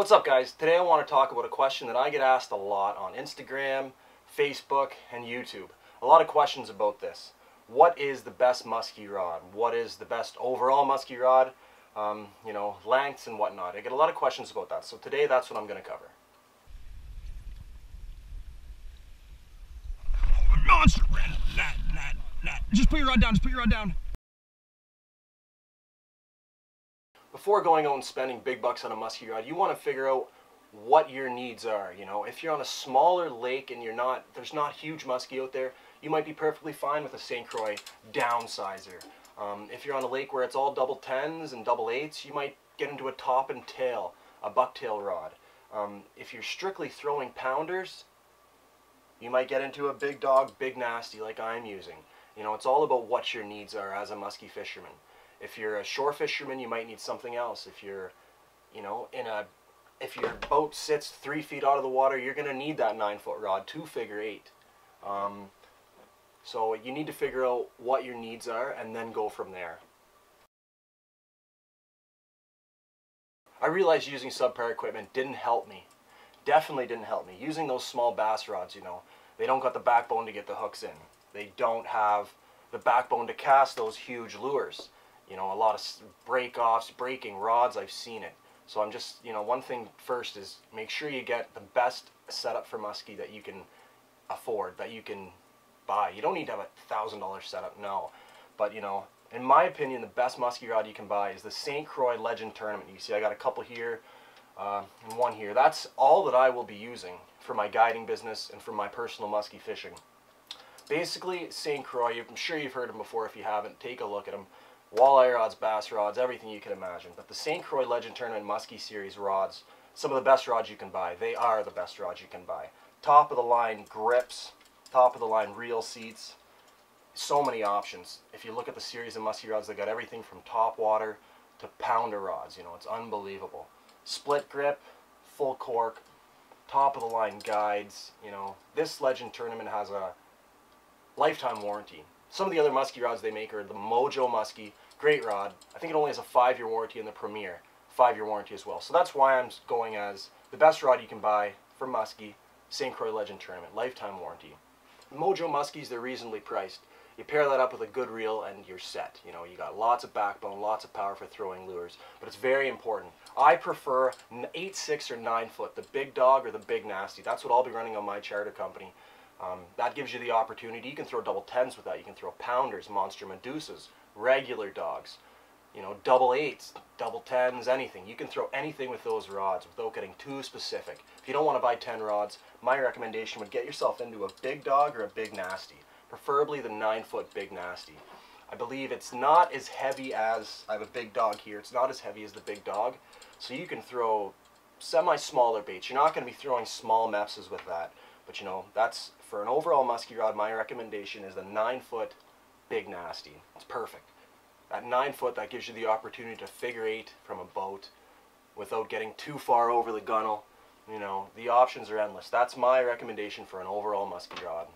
What's up, guys? Today I want to talk about a question that I get asked a lot on Instagram, Facebook, and YouTube. A lot of questions about this. What is the best muskie rod? What is the best overall muskie rod? Lengths and whatnot. I get a lot of questions about that. So today that's what I'm going to cover. Monster! Just put your rod down, Before going out and spending big bucks on a muskie rod, you want to figure out what your needs are. If you're on a smaller lake and there's not huge muskie out there, you might be perfectly fine with a St. Croix downsizer. If you're on a lake where it's all double 10s and double 8s, you might get into a top and tail, a bucktail rod. If you're strictly throwing pounders, you might get into a big dog, big nasty like I'm using. It's all about what your needs are as a muskie fisherman. If you're a shore fisherman, you might need something else. If you're, if your boat sits 3 feet out of the water, you're going to need that 9-foot rod, 2 figure 8. So you need to figure out what your needs are and then go from there. I realized using subpar equipment didn't help me. Definitely didn't help me. Using those small bass rods, they don't got the backbone to get the hooks in. They don't have the backbone to cast those huge lures. A lot of break-offs, breaking rods, I've seen it. So I'm just, one thing first is make sure you get the best setup for muskie that you can afford, that you can buy. You don't need to have a $1,000 setup, no. But, in my opinion, the best muskie rod you can buy is the St. Croix Legend Tournament. You see I got a couple here and one here. That's all that I will be using for my guiding business and for my personal muskie fishing. Basically, St. Croix, I'm sure you've heard them before. If you haven't, take a look at them. Walleye rods, bass rods, everything you can imagine. But the St. Croix Legend Tournament Muskie Series rods, some of the best rods you can buy. They are the best rods you can buy. Top of the line grips, top of the line reel seats, so many options. If you look at the series of muskie rods, they got everything from top water to pounder rods. It's unbelievable. Split grip, full cork, top of the line guides. This Legend Tournament has a lifetime warranty. Some of the other muskie rods they make are the Mojo Muskie, great rod. I think it only has a 5-year warranty, and the Premier, 5-year warranty as well. So that's why I'm going as the best rod you can buy for muskie, St. Croix Legend Tournament, lifetime warranty. Mojo Muskies, they're reasonably priced. You pair that up with a good reel and you're set. You got lots of backbone, lots of power for throwing lures, but it's very important. I prefer 8-6 or 9-foot, the big dog or the big nasty. That's what I'll be running on my charter company. That gives you the opportunity. You can throw double 10s with that. You can throw pounders, monster medusas, regular dogs, double 8s, double 10s, anything. You can throw anything with those rods without getting too specific. If you don't want to buy 10 rods, my recommendation would get yourself into a big dog or a big nasty, preferably the 9-foot big nasty. I believe it's not as heavy as, I have a big dog here, it's not as heavy as the big dog, so you can throw semi-smaller baits. You're not going to be throwing small mepses with that. But that's for an overall muskie rod, my recommendation is the 9-foot big nasty. It's perfect. That 9-foot, that gives you the opportunity to figure 8 from a boat without getting too far over the gunnel. The options are endless. That's my recommendation for an overall muskie rod.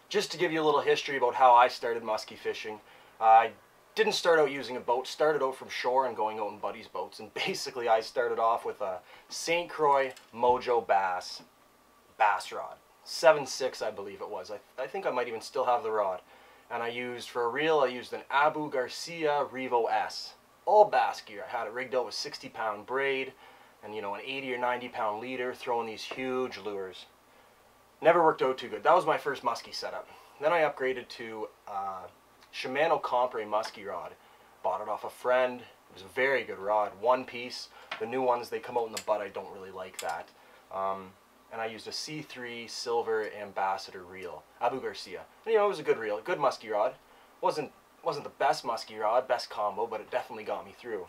Just to give you a little history about how I started muskie fishing, I didn't start out using a boat, started out from shore and going out in buddies' boats, and basically I started off with a St. Croix Mojo bass rod. 7.6 I believe it was. I think I might even still have the rod. And for a reel, I used an Abu Garcia Revo S. All bass gear. I had it rigged out with 60-pound braid and an 80 or 90-pound leader, throwing these huge lures. Never worked out too good. That was my first muskie setup. Then I upgraded to Shimano Compre muskie rod. Bought it off a friend. It was a very good rod, one piece. The new ones, they come out in the butt. I don't really like that. And I used a C3 Silver Ambassador reel, Abu Garcia. And, it was a good reel, a good muskie rod. Wasn't the best muskie rod, best combo, but it definitely got me through.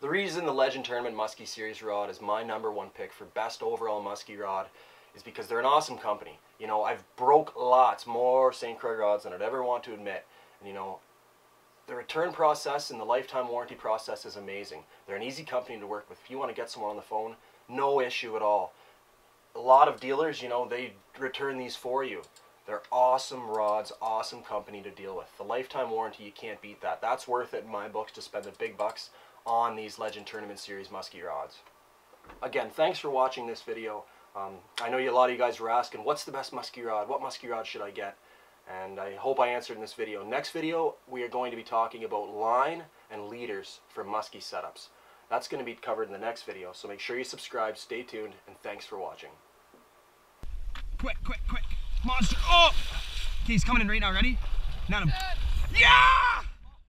The reason the Legend Tournament Muskie Series rod is my #1 pick for best overall muskie rod is because they're an awesome company. I've broke lots more St. Croix rods than I'd ever want to admit. And, the return process and the lifetime warranty process is amazing. They're an easy company to work with. If you want to get someone on the phone, no issue at all. A lot of dealers, they return these for you. They're awesome rods, awesome company to deal with. The lifetime warranty, you can't beat that. That's worth it in my books to spend the big bucks on these Legend Tournament Series muskie rods. Again, thanks for watching this video. I know a lot of you guys were asking, what's the best muskie rod? What muskie rod should I get? And I hope I answered in this video. Next video, we are going to be talking about line and leaders for muskie setups. That's going to be covered in the next video, so make sure you subscribe, stay tuned, and thanks for watching. Quick, quick, quick. Monster. Oh! Okay, he's coming in right now. Ready? Net him. Yeah!